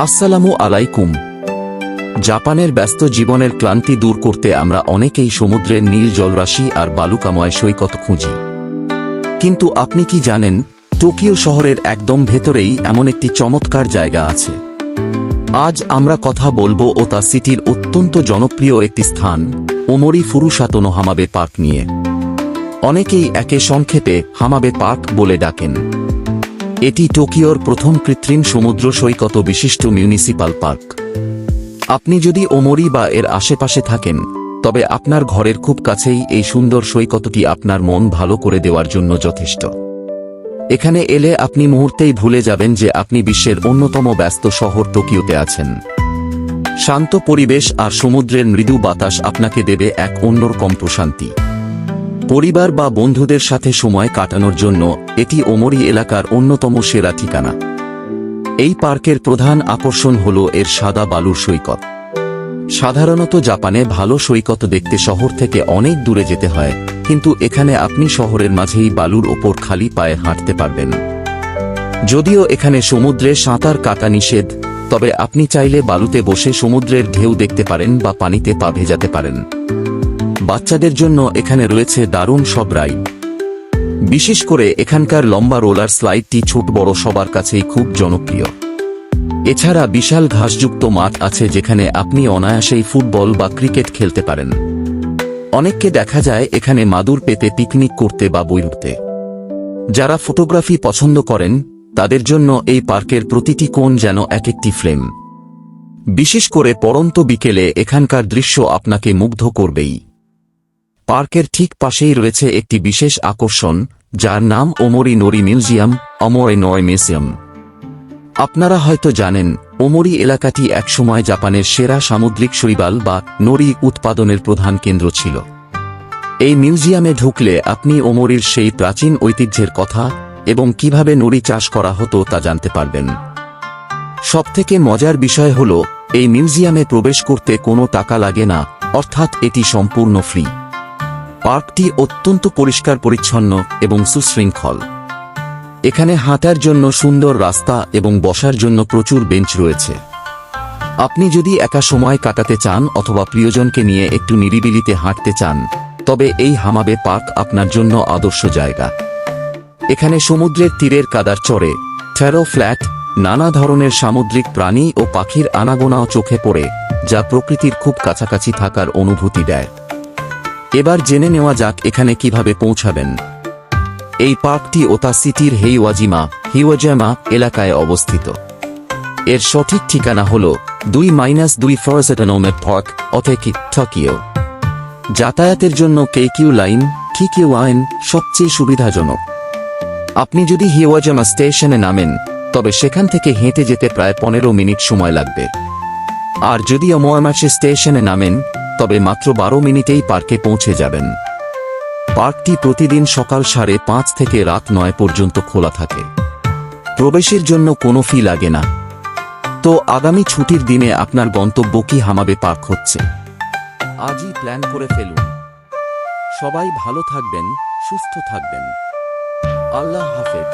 আসসালামু আলাইকুম। জাপানের ব্যস্ত জীবনের ক্লান্তি দূর করতে আমরা অনেকেই সমুদ্রের নীল জলরাশি আর বালুকাময় সৈকত খুঁজি, কিন্তু আপনি কি জানেন টোকিও শহরের একদম ভেতরেই এমন একটি চমৎকার জায়গা আছে। আজ আমরা কথা বলবো ওতা সিটির অত্যন্ত জনপ্রিয় একটি স্থান, ওমোরি ফুরুসাতো নো হামাবে পার্ক নিয়ে। অনেকেই একে সংক্ষেপে হামাবে পার্ক বলে ডাকেন। এটি টোকিওর প্রথম কৃত্রিম সমুদ্র সৈকত বিশিষ্ট মিউনিসিপাল পার্ক। আপনি যদি ওমোরি বা এর আশেপাশে থাকেন, তবে আপনার ঘরের খুব কাছেই এই সুন্দর সৈকতটি আপনার মন ভালো করে দেওয়ার জন্য যথেষ্ট। এখানে এলে আপনি মুহূর্তেই ভুলে যাবেন যে আপনি বিশ্বের অন্যতম ব্যস্ত শহর টোকিওতে আছেন। শান্ত পরিবেশ আর সমুদ্রের মৃদু বাতাস আপনাকে দেবে এক অন্যরকম প্রশান্তি। পরিবার বা বন্ধুদের সাথে সময় কাটানোর জন্য এটি ওমোরি এলাকার অন্যতম সেরা ঠিকানা। এই পার্কের প্রধান আকর্ষণ হল এর সাদা বালুর সৈকত। সাধারণত জাপানে ভালো সৈকত দেখতে শহর থেকে অনেক দূরে যেতে হয়, কিন্তু এখানে আপনি শহরের মাঝেই বালুর ওপর খালি পায়ে হাঁটতে পারবেন। যদিও এখানে সমুদ্রে সাঁতার কাটা নিষেধ, তবে আপনি চাইলে বালুতে বসে সমুদ্রের ঢেউ দেখতে পারেন বা পানিতে পা ভেজাতে পারেন। বাচ্চাদের জন্য এখানে রয়েছে দারুণ সব রাইড। বিশেষ করে এখানকার লম্বা রোলার স্লাইডটি ছোট বড় সবার কাছেই খুব জনপ্রিয়। এছাড়া বিশাল ঘাসযুক্ত মাঠ আছে যেখানে আপনি অনায়াসেই ফুটবল বা ক্রিকেট খেলতে পারেন। অনেককে দেখা যায় এখানে মাদুর পেতে পিকনিক করতে বা বই পড়তে। যারা ফটোগ্রাফি পছন্দ করেন তাদের জন্য এই পার্কের প্রতিটি কোণ যেন এক একটি ফ্রেম। বিশেষ করে পড়ন্ত বিকেলে এখানকার দৃশ্য আপনাকে মুগ্ধ করবেই। পার্কের ঠিক পাশেই রয়েছে একটি বিশেষ আকর্ষণ, যার নাম ওমোরি নোরি মিউজিয়াম, ওমোরি নোরি মিউজিয়াম। আপনারা হয়তো জানেন ওমোরি এলাকাটি একসময় জাপানের সেরা সামুদ্রিক শৈবাল বা নোরি উৎপাদনের প্রধান কেন্দ্র ছিল। এই মিউজিয়ামে ঢুকলে আপনি ওমোরির সেই প্রাচীন ঐতিহ্যের কথা এবং কিভাবে নোরি চাষ করা হতো তা জানতে পারবেন। সবথেকে মজার বিষয় হল এই মিউজিয়ামে প্রবেশ করতে কোনো টাকা লাগে না, অর্থাৎ এটি সম্পূর্ণ ফ্রি। পার্কটি অত্যন্ত পরিষ্কার পরিচ্ছন্ন এবং সুশৃঙ্খল। এখানে হাঁটার জন্য সুন্দর রাস্তা এবং বসার জন্য প্রচুর বেঞ্চ রয়েছে। আপনি যদি একা সময় কাটাতে চান অথবা প্রিয়জনকে নিয়ে একটু নিরিবিলিতে হাঁটতে চান, তবে এই হামাবে পার্ক আপনার জন্য আদর্শ জায়গা। এখানে সমুদ্রের তীরের কাদার চরে, ট্যারো ফ্ল্যাট, নানা ধরনের সামুদ্রিক প্রাণী ও পাখির আনাগোনাও চোখে পড়ে, যা প্রকৃতির খুব কাছাকাছি থাকার অনুভূতি দেয়। এবার জেনে নেওয়া যাক এখানে কিভাবে পৌঁছাবেন। এই পার্কটি ওতা সিটির হিওয়াজামা এলাকায় অবস্থিত। এর সঠিক ঠিকানা হল 2-2 ফুরুসাতো-নো পার্ক, ওতেকি, টোকিও। যাতায়াতের জন্য কেইকিউ লাইন, কিকিউ লাইন সবচেয়ে সুবিধাজনক। আপনি যদি হিওয়াজামা স্টেশনে নামেন, তবে সেখান থেকে হেঁটে যেতে প্রায় 15 মিনিট সময় লাগবে। আর যদি ওমোয়ামাশি স্টেশনে নামেন, তবে মাত্র 12 মিনিটেই পার্কে পৌঁছে যাবেন। পার্কটি প্রতিদিন সকাল 5:30 থেকে রাত 9 পর্যন্ত খোলা থাকে। প্রবেশের জন্য কোনো ফি লাগে না। তো আগামী ছুটির দিনে আপনার গন্তব্য কি হামাবে পার্ক হচ্ছে? আজই প্ল্যান করে ফেলুন। সবাই ভালো থাকবেন, সুস্থ থাকবেন। আল্লাহ হাফেজ।